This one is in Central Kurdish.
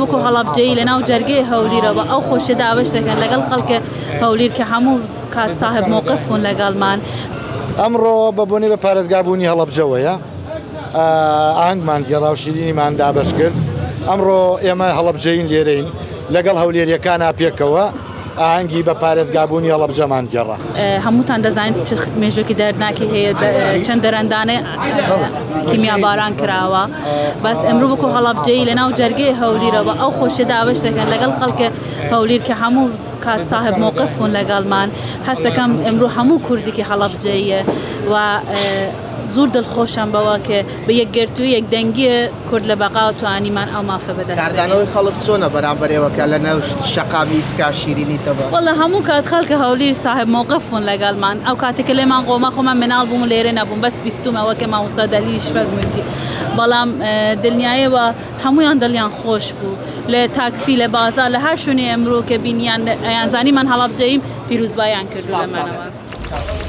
امرو بکو هەڵەبجەی لەناو جەرگەی هەولێرەوە ئەو خۆشیە داوەش دەکەن لەگەڵ خەڵکە هەولێر کە هەموو کات صاحب موقف بوون لەگەڵمان. ئەمڕۆ بەبوونی بە پارێزگابوونی هەڵەبجەوەیە ئاهەنگمان گێڕا و شیرینیمان دابەش کرد. ئەمڕۆ ئێمە هەڵەبجەین لێرەین لەگەڵ هەولێریەکانە پێکەوە ئاهەنگی بە پارێزگابوونی هەڵەبجەمان گێڕا. هەمووتان دەزانین مێژووکی دەردناکی هەیە چەند دەرەندانەی کیمیا باران کراوە بەس ئەمرو بکو هەڵەبجەی لەناو جەرگەی هەولێرەوە ئەو خۆشیە داوەش دەکەن لەگەڵ خەڵکە هەولێر کە هەموو کات صاحب موقف بوون لەگەڵمان. هەست دەکەم ئەمرو هەموو کوردێکی هەڵەبجەیە و زۆر دڵخۆشم بەوە کە بە یەکگرتووی یەکدەنگیە کورد لە بەقا توانیمان ئەو مافە بەدەست کاردانەوەی خەڵک چۆنە بەرامبەرەوەکە لە نەو شەقامی ئیسکا شیرینیتەوە وەڵا هەموو کات خەڵکە هەولێر صاحب موقف بوون لەگەڵمان ئەو کاتێکە لێمان قۆما خۆمان مناڵ بووم و لێرە نەبووم بەس بیستومەوە کە مامۆستا دەلیش فەرموویەتی بەڵام دڵنیایەوە هەمویان دڵیان خۆش بوو لە تاکسی لە بازار لە هەر شوێنێ ئەمرۆ کە بینیان ئەیانزانی من هەڵەبجەیم پیرۆزبایان کردو لەمانەوە.